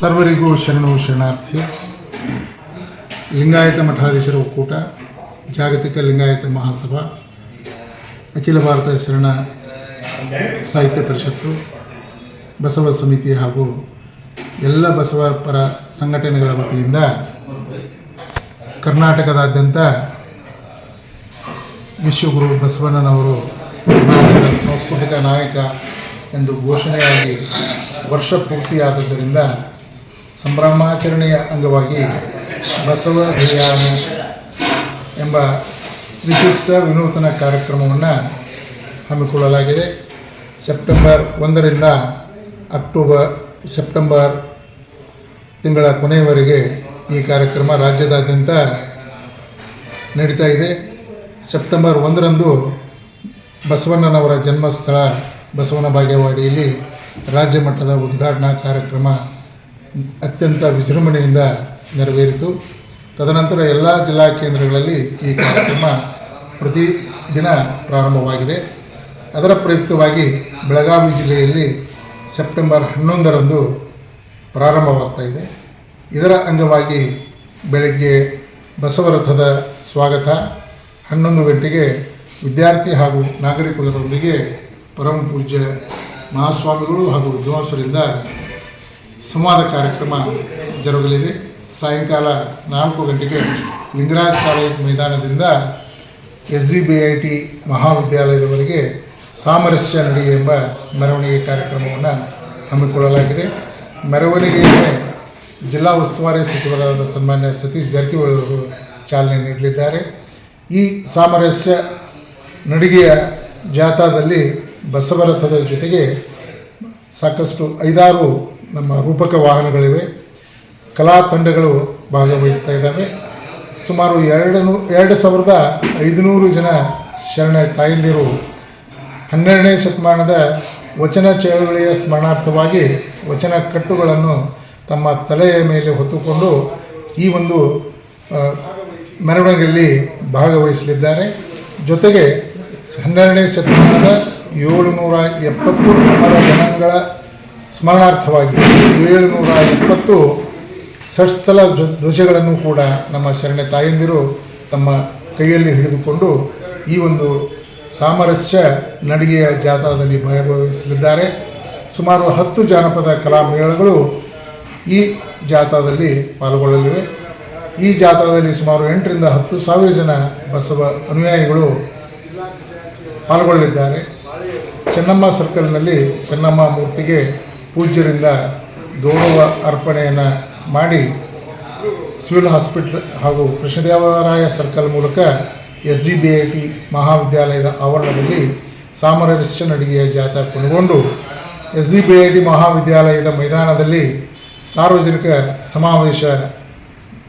ಸರ್ವರಿಗೂ ಶರಣು ಶರಣಾರ್ಥಿ. ಲಿಂಗಾಯತ ಮಠಾಧೀಶರ ಒಕ್ಕೂಟ, ಜಾಗತಿಕ ಲಿಂಗಾಯತ ಮಹಾಸಭಾ, ಅಖಿಲ ಭಾರತ ಶರಣ ಸಾಹಿತ್ಯ ಪರಿಷತ್ತು, ಬಸವ ಸಮಿತಿ ಹಾಗೂ ಎಲ್ಲ ಬಸವ ಪರ ಸಂಘಟನೆಗಳ ವತಿಯಿಂದ ಕರ್ನಾಟಕದಾದ್ಯಂತ ವಿಶ್ವಗುರು ಬಸವಣ್ಣನವರು ಸಾಂಸ್ಕೃತಿಕ ನಾಯಕ ಎಂದು ಘೋಷಣೆಯಾಗಿ ವರ್ಷ ಪೂರ್ತಿಯಾದದ್ದರಿಂದ ಸಂಭ್ರಮಾಚರಣೆಯ ಅಂಗವಾಗಿ ಬಸವ ಅಭಿಯಾನ ಎಂಬ ವಿಶಿಷ್ಟ ವಿನೂತನ ಕಾರ್ಯಕ್ರಮವನ್ನು ಹಮ್ಮಿಕೊಳ್ಳಲಾಗಿದೆ. ಸೆಪ್ಟೆಂಬರ್ 1ರಿಂದ ಸೆಪ್ಟೆಂಬರ್ ತಿಂಗಳ ಕೊನೆಯವರೆಗೆ ಈ ಕಾರ್ಯಕ್ರಮ ರಾಜ್ಯದಾದ್ಯಂತ ನಡೀತಾ ಇದೆ. ಸೆಪ್ಟೆಂಬರ್ 1ರಂದು ಬಸವಣ್ಣನವರ ಜನ್ಮಸ್ಥಳ ಬಸವನ ಬಾಗೇವಾಡಿಯಲ್ಲಿ ರಾಜ್ಯ ಮಟ್ಟದ ಉದ್ಘಾಟನಾ ಕಾರ್ಯಕ್ರಮ ಅತ್ಯಂತ ವಿಜೃಂಭಣೆಯಿಂದ ನೆರವೇರಿತು. ತದನಂತರ ಎಲ್ಲ ಜಿಲ್ಲಾ ಕೇಂದ್ರಗಳಲ್ಲಿ ಈ ಕಾರ್ಯಕ್ರಮ ಪ್ರತಿದಿನ ಪ್ರಾರಂಭವಾಗಿದೆ. ಅದರ ಪ್ರಯುಕ್ತವಾಗಿ ಬೆಳಗಾವಿ ಜಿಲ್ಲೆಯಲ್ಲಿ ಸೆಪ್ಟೆಂಬರ್ 11ರಂದು ಪ್ರಾರಂಭವಾಗ್ತಾ ಇದೆ. ಇದರ ಅಂಗವಾಗಿ ಬೆಳಗ್ಗೆ ಬಸವರಥದ ಸ್ವಾಗತ, 11 ಗಂಟೆಗೆ ವಿದ್ಯಾರ್ಥಿ ಹಾಗೂ ನಾಗರಿಕರೊಂದಿಗೆ ಪರಮ ಪೂಜ್ಯ ಮಹಾಸ್ವಾಮಿಗಳು ಹಾಗೂ ವಿದ್ವಾಂಸರಿಂದ ಸಂವಾದ ಕಾರ್ಯಕ್ರಮ ಜರುಗಲಿದೆ. ಸಾಯಂಕಾಲ 4 ಗಂಟೆಗೆ ಲಿಂಗರಾಜ್ ಕಾಲೇಜ್ ಮೈದಾನದಿಂದ SGBIT ಮಹಾವಿದ್ಯಾಲಯದವರೆಗೆ ಸಾಮರಸ್ಯ ನಡಿಗೆ ಎಂಬ ಮೆರವಣಿಗೆ ಕಾರ್ಯಕ್ರಮವನ್ನು ಹಮ್ಮಿಕೊಳ್ಳಲಾಗಿದೆ. ಮೆರವಣಿಗೆಗೆ ಜಿಲ್ಲಾ ಉಸ್ತುವಾರಿ ಸಚಿವರಾದ ಸನ್ಮಾನ್ಯ ಸತೀಶ್ ಜಾರಕಿಹೊಳಿ ಅವರು ಚಾಲನೆ ನೀಡಲಿದ್ದಾರೆ. ಈ ಸಾಮರಸ್ಯ ನಡಿಗೆಯ ಜಾಥಾದಲ್ಲಿ ಬಸವರಥದ ಜೊತೆಗೆ ಸಾಕಷ್ಟು 5-6 ನಮ್ಮ ರೂಪಕ ವಾಹನಗಳಿವೆ. ಕಲಾ ತಂಡಗಳು ಭಾಗವಹಿಸ್ತಾ ಇದ್ದಾವೆ. ಸುಮಾರು 2,500 ಜನ ಶರಣ ತಾಯಂದಿರು 12ನೇ ಶತಮಾನದ ವಚನ ಚಳವಳಿಯ ಸ್ಮರಣಾರ್ಥವಾಗಿ ವಚನ ಕಟ್ಟುಗಳನ್ನು ತಮ್ಮ ತಲೆಯ ಮೇಲೆ ಹೊತ್ತುಕೊಂಡು ಈ ಒಂದು ಮೆರವಣಿಗೆಯಲ್ಲಿ ಭಾಗವಹಿಸಲಿದ್ದಾರೆ. ಜೊತೆಗೆ 12ನೇ ಶತಮಾನದ 770 ಅಮರ ಗಣಗಳ ಸ್ಮರಣಾರ್ಥವಾಗಿ 770 ಷಟ್ಸ್ಥಲ ಧ್ವಜಗಳನ್ನು ಕೂಡ ನಮ್ಮ ಶರಣ ತಾಯಂದಿರು ತಮ್ಮ ಕೈಯಲ್ಲಿ ಹಿಡಿದುಕೊಂಡು ಈ ಒಂದು ಸಾಮರಸ್ಯ ನಡಿಗೆಯ ಜಾಥಾದಲ್ಲಿ ಭಾಗವಹಿಸಲಿದ್ದಾರೆ. ಸುಮಾರು 10 ಜಾನಪದ ಕಲಾ ಮೇಳಗಳು ಈ ಜಾಥಾದಲ್ಲಿ ಪಾಲ್ಗೊಳ್ಳಲಿವೆ. ಈ ಜಾಥಾದಲ್ಲಿ ಸುಮಾರು 8ರಿಂದ 10,000 ಜನ ಬಸವ ಅನುಯಾಯಿಗಳು ಪಾಲ್ಗೊಳ್ಳಲಿದ್ದಾರೆ. ಚೆನ್ನಮ್ಮ ಸರ್ಕಲ್ನಲ್ಲಿ ಚೆನ್ನಮ್ಮ ಮೂರ್ತಿಗೆ ಪೂಜ್ಯರಿಂದ ಗೌರವ ಅರ್ಪಣೆಯನ್ನು ಮಾಡಿ ಸಿವಿಲ್ ಹಾಸ್ಪಿಟಲ್ ಹಾಗೂ ಕೃಷ್ಣದೇವರಾಯ ಸರ್ಕಲ್ ಮೂಲಕ SGBIT ಮಹಾವಿದ್ಯಾಲಯದ ಆವರಣದಲ್ಲಿ ಸಾಮರಸ್ಯ ನಡಿಗೆಯ ಜಾಥಾ ಕೊನೆಗೊಂಡು SGBIT ಮಹಾವಿದ್ಯಾಲಯದ ಮೈದಾನದಲ್ಲಿ ಸಾರ್ವಜನಿಕ ಸಮಾವೇಶ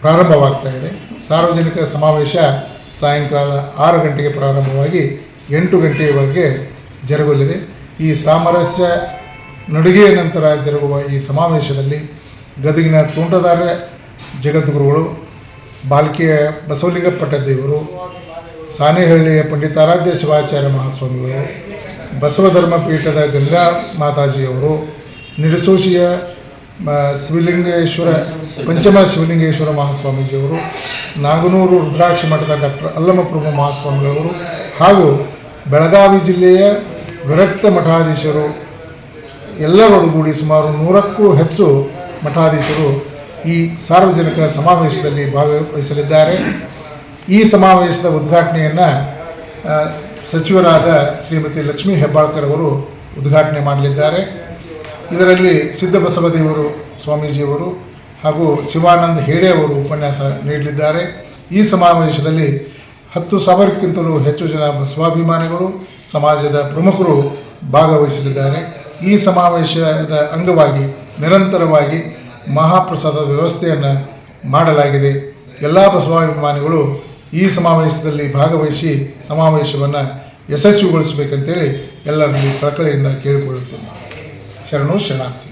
ಪ್ರಾರಂಭವಾಗ್ತಾ ಇದೆ. ಸಾರ್ವಜನಿಕ ಸಮಾವೇಶ ಸಾಯಂಕಾಲ 6 ಗಂಟೆಗೆ ಪ್ರಾರಂಭವಾಗಿ 8 ಗಂಟೆಯವರೆಗೆ ಜರುಗಲಿದೆ. ಈ ಸಾಮರಸ್ಯ ನಡಿಗೆಯ ನಂತರ ಜರುಗುವ ಈ ಸಮಾವೇಶದಲ್ಲಿ ಗದಗಿನ ತೋಂಟದಾರ್ಯ ಜಗದ್ಗುರುಗಳು, ಬಾಲ್ಕಿಯ ಬಸವಲಿಂಗಪಟ್ಟ ದೇವರು, ಸಾಣೇಹಳ್ಳಿಯ ಪಂಡಿತಾರಾಧ್ಯ ಶಿವಾಚಾರ್ಯ ಮಹಾಸ್ವಾಮಿಗಳು, ಬಸವಧರ್ಮ ಪೀಠದ ಗಂಗಾ ಮಾತಾಜಿಯವರು, ನಿಡಸೋಶಿಯ ಪಂಚಮ ಶಿವಲಿಂಗೇಶ್ವರ ಮಹಾಸ್ವಾಮೀಜಿಯವರು, ನಾಗನೂರು ರುದ್ರಾಕ್ಷ ಮಠದ ಡಾಕ್ಟರ್ ಅಲ್ಲಮಪ್ರಭು ಮಹಾಸ್ವಾಮಿಗಳವರು ಹಾಗೂ ಬೆಳಗಾವಿ ಜಿಲ್ಲೆಯ ವಿರಕ್ತ ಮಠಾಧೀಶರು ಎಲ್ಲರೊಡಗೂಡಿ ಸುಮಾರು 100ಕ್ಕೂ ಹೆಚ್ಚು ಮಠಾಧೀಶರು ಈ ಸಾರ್ವಜನಿಕ ಸಮಾವೇಶದಲ್ಲಿ ಭಾಗವಹಿಸಲಿದ್ದಾರೆ. ಈ ಸಮಾವೇಶದ ಉದ್ಘಾಟನೆಯನ್ನು ಸಚಿವರಾದ ಶ್ರೀಮತಿ ಲಕ್ಷ್ಮೀ ಹೆಬ್ಬಾಳ್ಕರ್ ಅವರು ಉದ್ಘಾಟನೆ ಮಾಡಲಿದ್ದಾರೆ. ಇದರಲ್ಲಿ ಸಿದ್ದಬಸವದೇವರು ಸ್ವಾಮೀಜಿಯವರು ಹಾಗೂ ಶಿವಾನಂದ ಹೇಡೆ ಅವರು ಉಪನ್ಯಾಸ ನೀಡಲಿದ್ದಾರೆ. ಈ ಸಮಾವೇಶದಲ್ಲಿ 10,000ಕ್ಕಿಂತಲೂ ಹೆಚ್ಚು ಜನ ಬಸವಾಭಿಮಾನಿಗಳು, ಸಮಾಜದ ಪ್ರಮುಖರು ಭಾಗವಹಿಸಲಿದ್ದಾರೆ. ಈ ಸಮಾವೇಶದ ಅಂಗವಾಗಿ ನಿರಂತರವಾಗಿ ಮಹಾಪ್ರಸಾದ ವ್ಯವಸ್ಥೆಯನ್ನು ಮಾಡಲಾಗಿದೆ. ಎಲ್ಲ ಬಸವಾಭಿಮಾನಿಗಳು ಈ ಸಮಾವೇಶದಲ್ಲಿ ಭಾಗವಹಿಸಿ ಸಮಾವೇಶವನ್ನು ಯಶಸ್ವಿಗೊಳಿಸಬೇಕಂತೇಳಿ ಎಲ್ಲರಲ್ಲಿ ಕಳಕಳಿಯಿಂದ ಕೇಳಿಕೊಳ್ಳುತ್ತೇನೆ. ಶರಣು ಶರಣಾರ್ಥಿ.